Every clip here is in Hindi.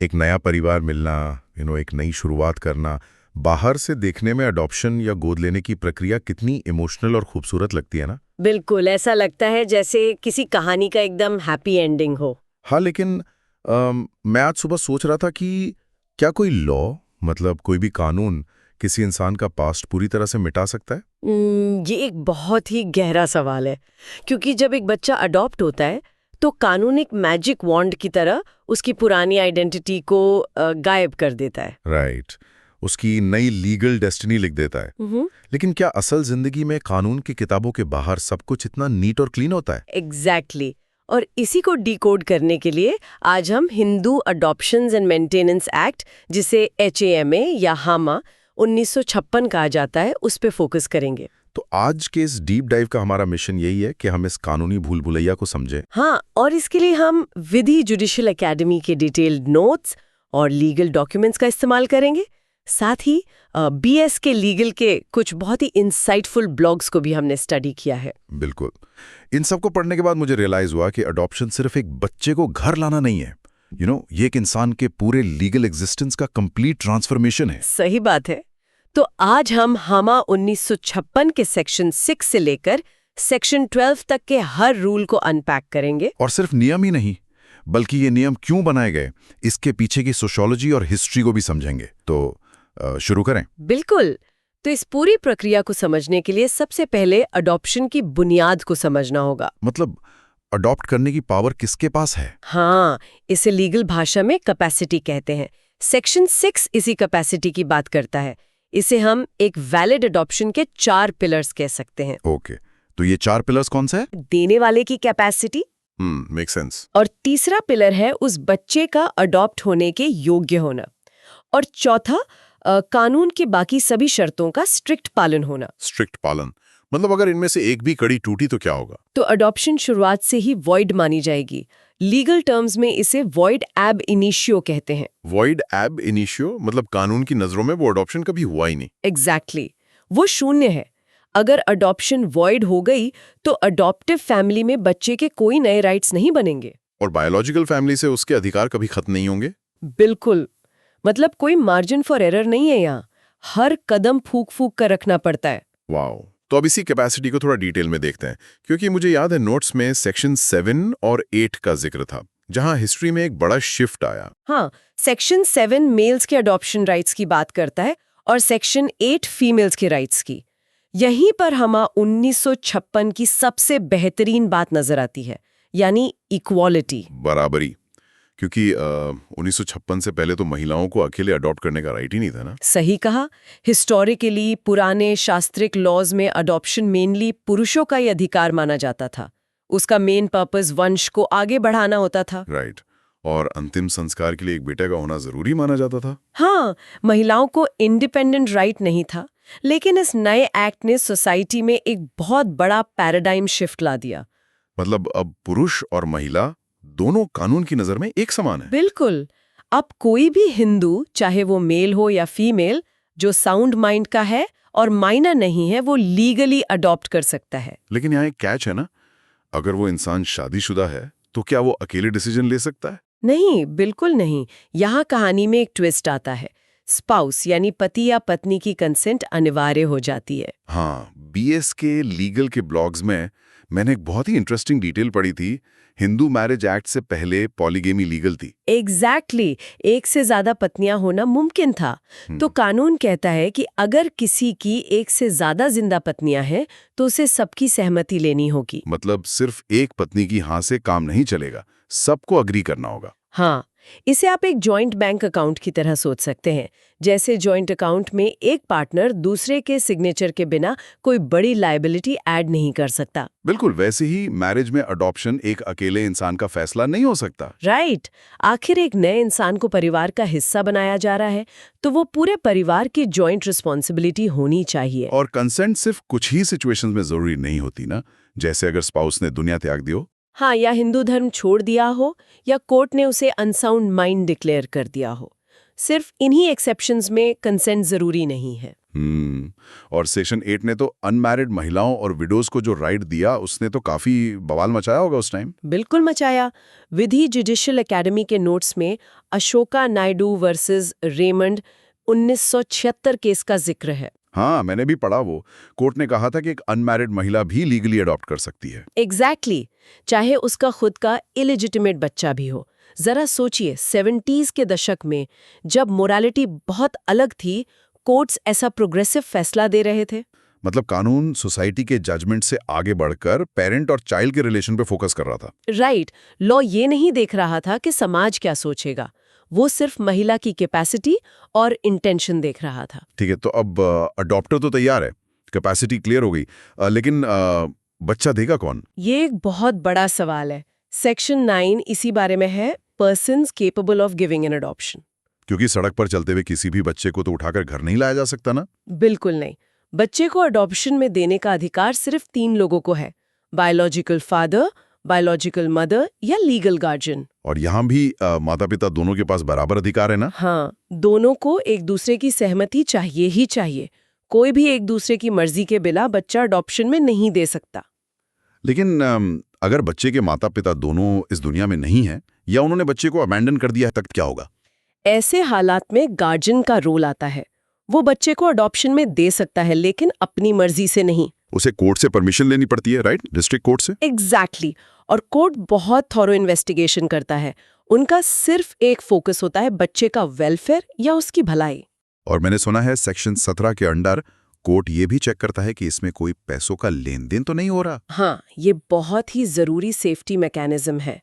एक नया परिवार मिलना, एक नई शुरुआत करना, बाहर से देखने में अडॉप्शन या गोद लेने की प्रक्रिया कितनी इमोशनल और खूबसूरत लगती है ना। बिल्कुल ऐसा लगता है जैसे किसी कहानी का एकदम हैप्पी एंडिंग हो। हाँ, लेकिन मैं आज सुबह सोच रहा था कि क्या कोई लॉ, मतलब कोई भी कानून किसी इंसान का पास्ट पूरी तरह से मिटा सकता है? ये एक बहुत ही गहरा सवाल है, क्योंकि जब एक बच्चा अडॉप्ट होता है तो कानून एक मैजिक वॉन्ड की तरह उसकी पुरानी आइडेंटिटी को गायब कर देता है। राइट, उसकी नई लीगल डेस्टिनी लिख देता है। लेकिन क्या असल जिंदगी में कानून की किताबों के बाहर सब कुछ इतना नीट और क्लीन होता है? एग्जैक्टली और इसी को डिकोड करने के लिए आज हम Hindu adoptions and maintenance act, जिसे HAMA या हामा 1956 कहा जाता है, उस पे फोकस करेंगे। तो आज के इस डीप डाइव का हमारा मिशन यही है कि हम इस कानूनी भूल भुलैया को समझें। हाँ, और इसके लिए हम विधि जुडिशियल एकेडमी के डिटेल्ड नोट्स और लीगल डॉक्यूमेंट्स का इस्तेमाल करेंगे। साथ ही BS के लीगल के कुछ बहुत ही इंसाइटफुल ब्लॉग्स को भी हमने स्टडी किया है। बिल्कुल। इन सबको पढ़ने के बाद मुझे रियलाइज हुआ कि अडॉप्शन सिर्फ एक बच्चे को घर लाना नहीं है। ये एक इंसान के पूरे लीगल एग्जिस्टेंस का कंप्लीट ट्रांसफॉर्मेशन है। सही बात है। तो आज हम हामा 1956 के सेक्शन 6 से लेकर सेक्शन 12 तक के हर रूल को अनपैक करेंगे। और सिर्फ नियम ही नहीं, बल्कि ये नियम क्यों बनाए गए, इसके पीछे की सोशियोलॉजी और हिस्ट्री को भी समझेंगे। तो शुरू करें। बिल्कुल। तो इस पूरी प्रक्रिया को समझने के लिए सबसे पहले अडॉप्शन की बुनियाद को समझना होगा। मतलब अडॉप्ट करने की पावर किसके पास है? हाँ, इसे लीगल भाषा में कैपेसिटी कहते हैं। सेक्शन 6 इसी कैपेसिटी की बात करता है। इसे हम एक वैलिड अडॉप्शन के 4 पिलर्स कह सकते हैं। ओके, तो ये 4 पिलर्स कौन से हैं? देने वाले की कैपेसिटी, मेक सेंस। और तीसरा पिलर है उस बच्चे का अडॉप्ट होने के योग्य होना, और चौथा कानून के बाकी सभी शर्तों का स्ट्रिक्ट पालन होना। स्ट्रिक्ट पालन मतलब अगर इनमें से एक भी कड़ी टूटी तो क्या होगा? तो अडॉप्शन शुरुआत से ही वॉइड मानी जाएगी। लीगल टर्म्स में इसे वॉइड एब इनिशियो कहते हैं। वॉइड एब इनिशियो मतलब कानून की नजरों में वो अडॉप्शन कभी हुआ ही नहीं। एग्जैक्टली, वो शून्य है। अगर अडॉप्शन वॉइड हो गई तो अडॉप्टिव फैमिली में बच्चे के कोई नए राइट्स नहीं बनेंगे। और बायोलॉजिकल फैमिली से उसके अधिकार कभी खत्म नहीं होंगे। बिल्कुल, मतलब कोई मार्जिन फॉर एरर नहीं है यहाँ। हर कदम फूक फूक कर रखना पड़ता है। वाओ। तो अब इसी कैपेसिटी को थोड़ा डिटेल में देखते हैं, क्योंकि मुझे याद है नोट्स में सेक्शन 7 और 8 का जिक्र था, जहां हिस्ट्री में एक बड़ा शिफ्ट आया। हाँ, सेक्शन 7 मेल्स के अडॉप्शन राइट्स की बात करता है और सेक्शन 8 फीमेल्स के राइट्स की। यहीं पर हमें 1956 की सबसे बेहतरीन बात नजर आती है, यानी इक्वालिटी, बराबरी। क्योंकि 1956 से पहले तो महिलाओं को अकेले अडॉप्ट करने का राइट ही नहीं था ना। सही कहा। हिस्टोरिकली पुराने शास्त्रिक लॉज में अडॉप्शन मेनली पुरुषों का ही अधिकार माना जाता था। उसका मेन पर्पस वंश को आगे बढ़ाना होता था। राइट। और अंतिम संस्कार के लिए एक बेटे का होना जरूरी माना जाता था। हाँ, महिलाओं को इंडिपेंडेंट राइट नहीं था। लेकिन इस नए एक्ट ने सोसाइटी में एक बहुत बड़ा पैराडाइम शिफ्ट ला दिया। मतलब अब पुरुष और महिला दोनों कानून की नजर में एक समान है। बिल्कुल। अब कोई भी हिंदू, चाहे वो मेल हो या फीमेल, जो साउंड माइंड का है और माइनर नहीं है, वो लीगली अडॉप्ट कर सकता है। लेकिन यहाँ एक कैच है ना, अगर वो इंसान शादीशुदा है तो क्या वो अकेले डिसीजन ले सकता है? नहीं, बिल्कुल नहीं। यहाँ कहानी में एक ट्विस्ट आता है। स्पाउस यानी पति या पत्नी की कंसेंट अनिवार्य हो जाती है। हाँ, BS के लीगल के ब्लॉग्स में मैंने एक बहुत ही इंटरेस्टिंग डिटेल पढ़ी थी। हिंदू मैरिज एक्ट से पहले पॉलीगेमी लीगल थी। एग्जैक्टली, एक से ज्यादा पत्नियां होना मुमकिन था। तो कानून कहता है कि अगर किसी की एक से ज्यादा जिंदा पत्नियां हैं तो उसे सबकी सहमति लेनी होगी। मतलब सिर्फ एक पत्नी की हाँ से काम नहीं चलेगा, सबको अग्री करना होगा। हाँ, इसे आप एक जॉइंट बैंक अकाउंट की तरह सोच सकते हैं। जैसे जॉइंट अकाउंट में एक पार्टनर दूसरे के सिग्नेचर के बिना कोई बड़ी लायबिलिटी ऐड नहीं कर सकता। बिल्कुल वैसे ही मैरिज में अडॉप्शन एक अकेले इंसान का फैसला नहीं हो सकता। राइट। आखिर एक नए इंसान को परिवार का हिस्सा बनाया जा रहा है, तो वो पूरे परिवार की जॉइंट रिस्पॉन्सिबिलिटी होनी चाहिए। और कंसेंट सिर्फ कुछ ही सिचुएशंस में जरूरी नहीं होती ना, जैसे अगर स्पाउस ने दुनिया त्याग दी हो। हाँ, या हिंदू धर्म छोड़ दिया हो, या कोर्ट ने उसे अनसाउंड माइंड डिक्लेयर कर दिया हो। सिर्फ इन्हीं एक्सेप्शंस में कंसेंट जरूरी नहीं है। और सेक्शन 8 ने तो अनमैरिड महिलाओं और विडोज को जो राइट दिया उसने तो काफी बवाल मचाया होगा उस टाइम। बिल्कुल मचाया। विधि जुडिशियल एकेडमी के नोट्स में Ashoka Naidu versus Raymond 1976 case का जिक्र है। हाँ, मैंने भी पढ़ा वो। कोर्ट ने कहा था कि एक अनमैरिड महिला भी लीगली अडॉप्ट कर सकती है। एग्जैक्टली चाहे उसका खुद का इलिजिटिमेट बच्चा भी हो। जरा सोचिए 70s के दशक में जब मोरालिटी बहुत अलग थी, कोर्ट्स ऐसा प्रोग्रेसिव फैसला दे रहे थे। मतलब कानून सोसाइटी के जजमेंट से आगे बढ़कर पेरेंट और चाइल्ड के रिलेशन पे फोकस कर रहा था। राइट, लॉ ये नहीं देख रहा था कि समाज क्या सोचेगा, वो सिर्फ महिला की कैपेसिटी और इंटेंशन देख रहा था। ठीक है, तो अब अडॉप्टर तो तैयार है, कैपेसिटी क्लियर हो गई, लेकिन बच्चा देगा कौन? ये एक बहुत बड़ा सवाल है। सेक्शन 9 इसी बारे में है, persons capable of giving an adoption. क्योंकि सड़क पर चलते हुए किसी भी बच्चे को तो उठाकर घर नहीं लाया जा सकता ना। बिल्कुल नहीं। बच्चे को अडॉप्शन में देने का अधिकार सिर्फ 3 लोगों को है, बायोलॉजिकल फादर, बायोलॉजिकल मदर या लीगल गार्जियन। और यहाँ भी माता पिता दोनों के पास बराबर अधिकार है ना? हाँ, दोनों को एक दूसरे की सहमति चाहिए ही चाहिए। कोई भी एक दूसरे की मर्जी के बिना बच्चा अडॉप्शन में नहीं दे सकता। लेकिन अगर बच्चे के माता पिता दोनों इस दुनिया में नहीं है या उन्होंने बच्चे को अबैंडन कर दिया है, तब क्या होगा? ऐसे हालात में गार्जियन का रोल आता है। वो बच्चे को अडॉप्शन में दे सकता है, लेकिन अपनी मर्जी से नहीं। उसे कोर्ट से परमिशन लेनी पड़ती है, राइट? डिस्ट्रिक्ट कोर्ट से। एग्जैक्टली। और कोर्ट बहुत थॉरो इन्वेस्टिगेशन करता है। उनका सिर्फ एक फोकस होता है, बच्चे का वेलफेयर या उसकी भलाई। और मैंने सुना है सेक्शन 17 के अंडर कोर्ट ये भी चेक करता है कि इसमें कोई पैसों का लेन देन तो नहीं हो रहा। हाँ, ये बहुत ही जरूरी सेफ्टी मैकेनिज्म है।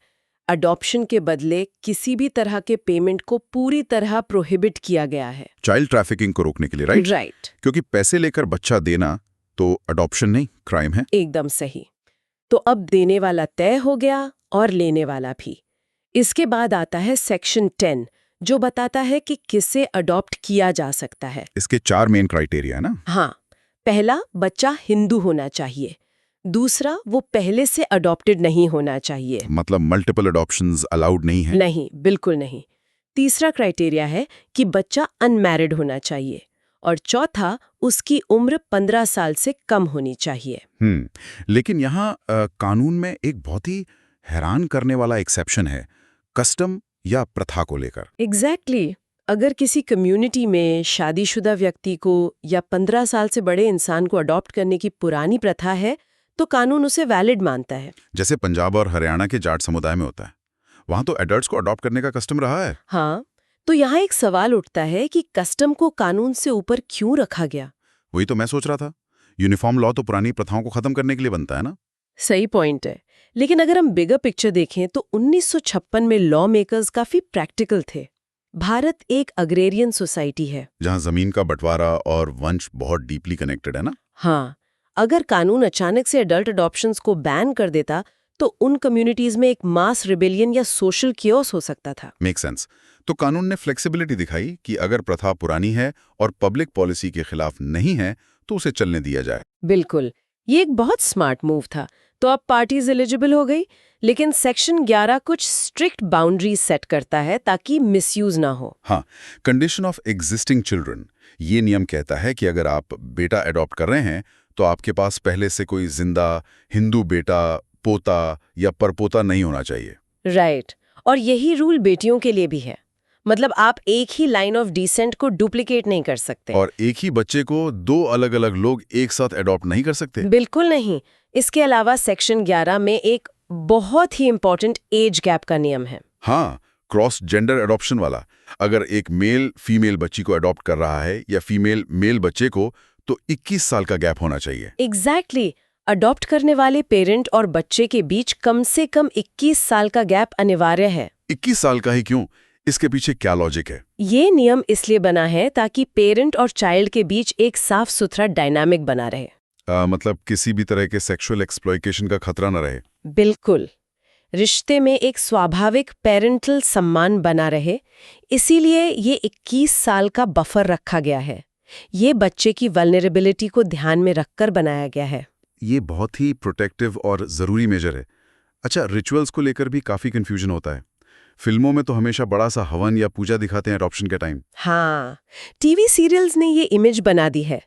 अडॉप्शन के बदले किसी भी तरह के पेमेंट को पूरी तरह प्रोहिबिट किया गया है। चाइल्ड ट्रैफिकिंग को रोकने के लिए, राइट? राइट। क्योंकि पैसे लेकर बच्चा देना तो अडॉप्शन नहीं, क्राइम है। एकदम सही। तो अब देने वाला तय हो गया और लेने वाला भी। इसके बाद आता है सेक्शन 10, जो बताता है कि किसे अडॉप्ट किया जा सकता है। इसके 4 मेन क्राइटेरिया है ना? हाँ, पहला, बच्चा हिंदू होना चाहिए। दूसरा, वो पहले से अडॉप्टेड नहीं होना चाहिए। मतलब मल्टीपल अडॉप्शंस अलाउड नहीं है? नहीं, बिल्कुल नहीं। तीसरा क्राइटेरिया है कि बच्चा अनमैरिड होना चाहिए। और चौथा, उसकी उम्र 15 साल से कम होनी चाहिए। लेकिन यहाँ कानून में एक बहुत ही हैरान करने वाला एक्सेप्शन है, कस्टम या प्रथा को लेकर। एग्जैक्टली। अगर किसी कम्युनिटी में शादीशुदा व्यक्ति को या 15 साल से बड़े इंसान को अडॉप्ट करने की पुरानी प्रथा है, तो कानून उसे वैलिड मानता है। जैसे पंजाब और हरियाणा के जाट समुदाय में होता है, वहां तो एडल्ट्स को अडॉप्ट करने का कस्टम रहा है। हाँ, तो यहाँ एक सवाल उठता है कि कस्टम को कानून से ऊपर क्यों रखा गया? वही तो मैं सोच रहा था। यूनिफॉर्म लॉ तो पुरानी प्रथाओं को खत्म करने के लिए बनता है ना? सही पॉइंट है। लेकिन अगर हम बिगर पिक्चर देखें तो 1956 में लॉ मेकर्स काफी प्रैक्टिकल थे। भारत एक अग्रेरियन सोसाइटी है, जहां जमीन का बंटवारा और वंश बहुत डीपली कनेक्टेड है ना? हाँ, अगर कानून अचानक से एडल्ट अडॉप्शंस को बैन कर देता तो उन कम्युनिटीज में एक मास रिबेलियन या सोशल कियोस हो सकता था। Make sense. तो कानून ने फ्लेक्सिबिलिटी दिखाई कि अगर प्रथा पुरानी है और पब्लिक पॉलिसी के खिलाफ नहीं है तो उसे चलने दिया जाए। बिल्कुल, ये एक बहुत स्मार्ट मूव था। तो अब पार्टीज एलिजिबल हो गई, लेकिन सेक्शन 11 कुछ स्ट्रिक्ट बाउंड्रीज सेट करता है ताकि मिसयूज ना हो। हाँ, कंडीशन ऑफ एग्जिस्टिंग चिल्ड्रन, ये नियम कहता है कि अगर आप बेटा अडॉप्ट कर रहे हैं तो आपके पास पहले से कोई जिंदा हिंदू बेटा, पोता या परपोता नहीं होना चाहिए। राइट। और यही रूल बेटियों के लिए भी है। मतलब आप एक ही लाइन ऑफ डिसेंट को डुप्लीकेट नहीं कर सकते। और एक ही बच्चे को 2 अलग-अलग लोग एक साथ अडॉप्ट नहीं कर सकते। बिल्कुल नहीं। इसके अलावा सेक्शन 11 में एक बहुत ही इंपॉर्टेंट एज गैप का नियम है। हाँ, क्रॉस जेंडर अडॉप्शन वाला। अगर एक मेल फीमेल बच्ची को अडॉप्ट कर रहा है या फीमेल मेल बच्चे को, तो 21 साल का गैप होना चाहिए। एग्जैक्टली। अडॉप्ट करने वाले पेरेंट और बच्चे के बीच कम से कम 21 साल का गैप अनिवार्य है। 21 साल का ही क्यों? इसके पीछे क्या लॉजिक है? ये नियम इसलिए बना है ताकि पेरेंट और चाइल्ड के बीच एक साफ सुथरा डायनामिक बना रहे। मतलब किसी भी तरह के सेक्सुअल एक्सप्लॉइटेशन का खतरा न रहे। बिल्कुल। रिश्ते में एक स्वाभाविक पेरेंटल सम्मान बना रहे, इसीलिए ये 21 साल का बफर रखा गया है। ये बच्चे की वल्नरेबिलिटी को ध्यान में रखकर बनाया गया है। ये बहुत ही प्रोटेक्टिव और ज़रूरी मेजर है। अच्छा, रिचुअल्स को लेकर भी काफ़ी कन्फ्यूजन होता है। फिल्मों में तो हमेशा बड़ा सा हवन या पूजा दिखाते हैं एडॉप्शन के टाइम। हाँ, टीवी सीरियल्स ने ये इमेज बना दी है।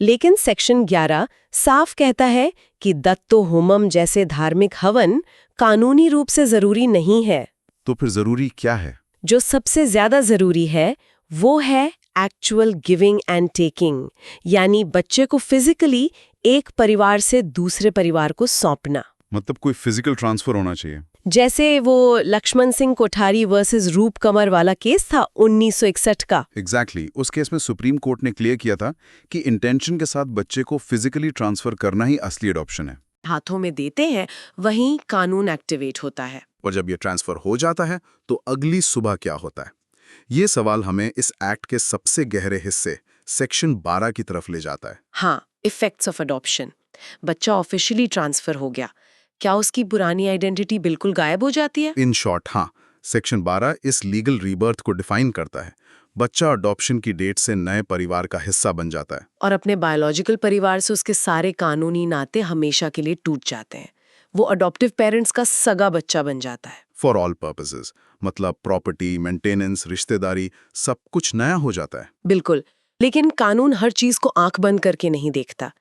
लेकिन सेक्शन 11 साफ कहता है कि दत्तो होमम जैसे धार्मिक हवन कानूनी रूप से जरूरी नहीं है। तो फिर जरूरी क्या है? जो सबसे ज्यादा जरूरी है वो है एक्चुअल गिविंग एंड टेकिंग, यानी बच्चे को फिजिकली एक परिवार से दूसरे परिवार को सौंपना। मतलब कोई फिजिकल ट्रांसफर होना चाहिए। जैसे वो लक्ष्मण सिंह कोठारी वर्सेस रूप कंवर वाला केस था 1961 का। एग्जैक्टली उस केस में सुप्रीम कोर्ट ने क्लियर किया था कि इंटेंशन के साथ बच्चे को फिजिकली ट्रांसफर करना ही असली अडॉप्शन है। हाथों में देते हैं वहीं कानून एक्टिवेट होता है। और जब ये ट्रांसफर हो जाता है तो अगली सुबह क्या होता है? ये सवाल हमें इस एक्ट के सबसे गहरे हिस्से सेक्शन 12 की तरफ ले जाता है। हाँ, इफेक्ट्स ऑफ अडॉप्शन। बच्चा ऑफिशियली ट्रांसफर हो गया, क्या उसकी पुरानी आइडेंटिटी बिल्कुल गायब हो जाती है? इन शॉर्ट हाँ, सेक्शन 12 इस लीगल रीबर्थ को डिफाइन करता है। बच्चा अडॉप्शन की डेट से नए परिवार का हिस्सा बन जाता है और अपने बायोलॉजिकल परिवार से उसके सारे कानूनी नाते हमेशा के लिए टूट जाते हैं। वो अडॉप्टिव पेरेंट्स का सगा बच्चा बन जाता है। फॉर ऑल पर्पसेस, मतलब प्रॉपर्टी, मेंटेनेंस, रिश्तेदारी, सब कुछ नया हो जाता है। बिल्कुल, लेकिन कानून हर चीज को आंख बंद करके नहीं देखता।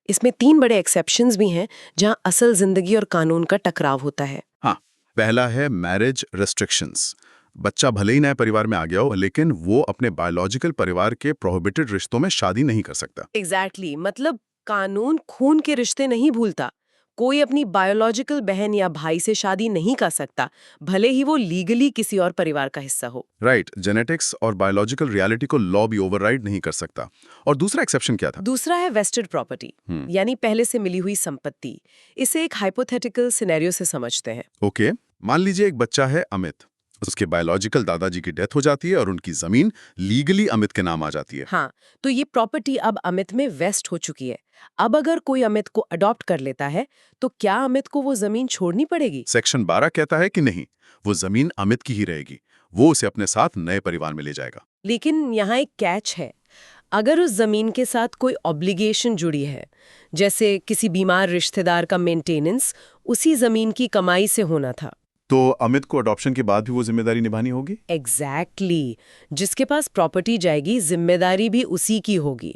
इसमें 3 बड़े एक्सेप्शंस भी हैं जहां असल जिंदगी और कानून का टकराव होता है। हाँ, पहला है मैरिज रेस्ट्रिक्शंस। बच्चा भले ही नए परिवार में आ गया हो, लेकिन वो अपने बायोलॉजिकल परिवार के प्रोहिबिटेड रिश्तों में शादी नहीं कर सकता। एग्जैक्टली, मतलब कानून खून के रिश्ते नहीं भूलता। कोई अपनी बायोलॉजिकल बहन या भाई से शादी नहीं कर सकता, भले ही वो लीगली किसी और परिवार का हिस्सा हो। राइट, जेनेटिक्स और बायोलॉजिकल रियलिटी को लॉ भी ओवरराइड नहीं कर सकता। और दूसरा एक्सेप्शन क्या था? दूसरा है वेस्टेड प्रॉपर्टी, यानी पहले से मिली हुई संपत्ति। इसे एक हाइपोथेटिकल सिनेरियो से समझते हैं। ओके, मान लीजिए एक बच्चा है अमित, उसके बायोलॉजिकल दादाजी की डेथ हो जाती है और उनकी जमीन लीगली अमित के नाम आ जाती है। हाँ, तो ये प्रॉपर्टी अब अमित में वेस्ट हो चुकी है। अब अगर कोई अमित को अडॉप्ट कर लेता है तो क्या अमित को वो जमीन छोड़नी पड़ेगी? सेक्शन 12 कहता है कि नहीं, वो जमीन अमित की ही रहेगी। वो उसे अपने साथ नए परिवार में ले जाएगा। लेकिन यहाँ एक कैच है। अगर उस जमीन के साथ कोई ऑब्लिगेशन जुड़ी है, जैसे किसी बीमार रिश्तेदार का मेंटेनेंस उसी जमीन की कमाई से होना था, तो अमित को अडॉप्शन के बाद भी वो जिम्मेदारी निभानी होगी। एग्जैक्टली। जिसके पास प्रॉपर्टी जाएगी जिम्मेदारी भी उसी की होगी,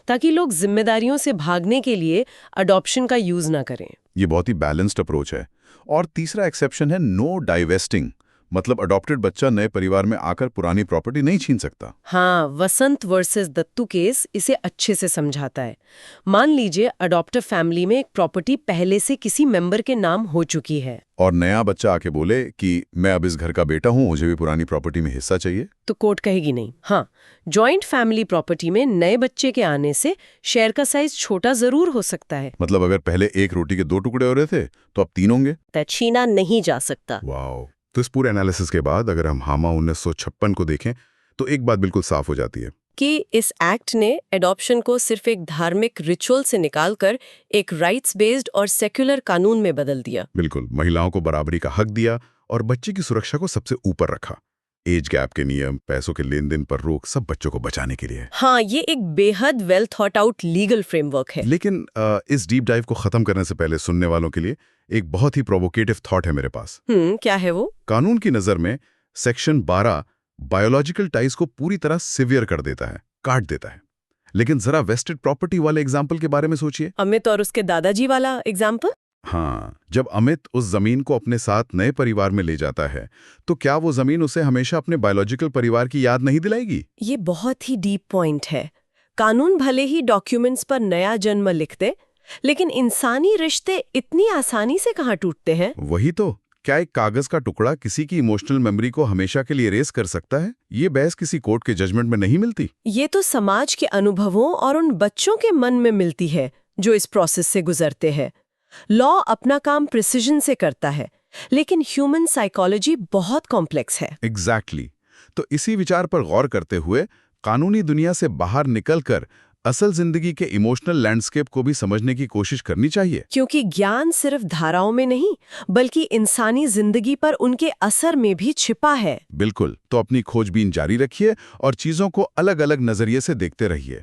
ताकि लोग जिम्मेदारियों से भागने के लिए अडॉप्शन का यूज ना करें। ये बहुत ही बैलेंस्ड अप्रोच है। और तीसरा एक्सेप्शन है नो डाइवेस्टिंग, मतलब अडॉप्टेड बच्चा नए परिवार में आकर पुरानी प्रॉपर्टी नहीं छीन सकता। हाँ, वसंत वर्सेस दत्तू केस इसे अच्छे से समझाता है। मान लीजिए अडॉप्टिव फैमिली में एक प्रॉपर्टी पहले से किसी मेंबर के नाम हो चुकी है और नया बच्चा आके बोले कि मैं अब इस घर का बेटा हूं, मुझे भी पुरानी प्रॉपर्टी में हिस्सा चाहिए, तो कोर्ट कहेगी नहीं। हाँ, जॉइंट फैमिली प्रॉपर्टी में नए बच्चे के आने से शेयर का साइज छोटा जरूर हो सकता है। मतलब अगर पहले एक रोटी के 2 टुकड़े हो रहे थे तो अब 3 होंगे। छीना नहीं जा सकता। वाओ। तो इस पूरे एनालिसिस के बाद अगर हम हामा 1956 को देखें तो एक बात बिल्कुल साफ हो जाती है कि इस एक्ट ने एडॉप्शन को सिर्फ एक धार्मिक रिचुअल से निकालकर एक राइट्स बेस्ड और सेक्युलर कानून में बदल दिया। बिल्कुल, महिलाओं को बराबरी का हक दिया और बच्चे की सुरक्षा को सबसे ऊपर रखा। एज गैप के नियम, पैसों के लेन देन पर रोक, सब बच्चों को बचाने के लिए। हाँ, ये एक बेहद well thought out legal framework है। लेकिन इस डीप डाइव को खत्म करने से पहले सुनने वालों के लिए एक बहुत ही प्रोवोकेटिव थॉट है मेरे पास। क्या है वो? कानून की नजर में सेक्शन 12 बायोलॉजिकल टाइज को पूरी तरह सिवियर कर देता है, काट देता है। लेकिन जरा वेस्टेड प्रॉपर्टी वाले एग्जाम्पल के बारे में सोचिए। अमित और उसके दादाजी वाला एग्जाम्पल। हाँ, जब अमित उस जमीन को अपने साथ नए परिवार में ले जाता है तो क्या वो जमीन उसे हमेशा अपने बायोलॉजिकल परिवार की याद नहीं दिलाएगी? ये बहुत ही डीप पॉइंट है। कानून भले ही डॉक्यूमेंट्स पर नया जन्म लिख दे, लेकिन इंसानी रिश्ते इतनी आसानी से कहाँ टूटते हैं? वही तो। क्या एक कागज का टुकड़ा किसी की इमोशनल मेमोरी को हमेशा के लिए इरेज कर सकता है? ये बहस किसी कोर्ट के जजमेंट में नहीं मिलती। ये तो समाज के अनुभवों और उन बच्चों के मन में मिलती है जो इस प्रोसेस से गुजरते हैं। लॉ अपना काम प्रिसिजन से करता है, लेकिन ह्यूमन साइकोलॉजी बहुत कॉम्प्लेक्स है। एग्जैक्टली। तो इसी विचार पर गौर करते हुए कानूनी दुनिया से बाहर निकलकर असल जिंदगी के इमोशनल लैंडस्केप को भी समझने की कोशिश करनी चाहिए। क्योंकि ज्ञान सिर्फ धाराओं में नहीं, बल्कि इंसानी जिंदगी पर उनके असर में भी छिपा है। बिल्कुल। तो अपनी खोजबीन जारी रखिए और चीजों को अलग अलग नजरिए से देखते रहिए।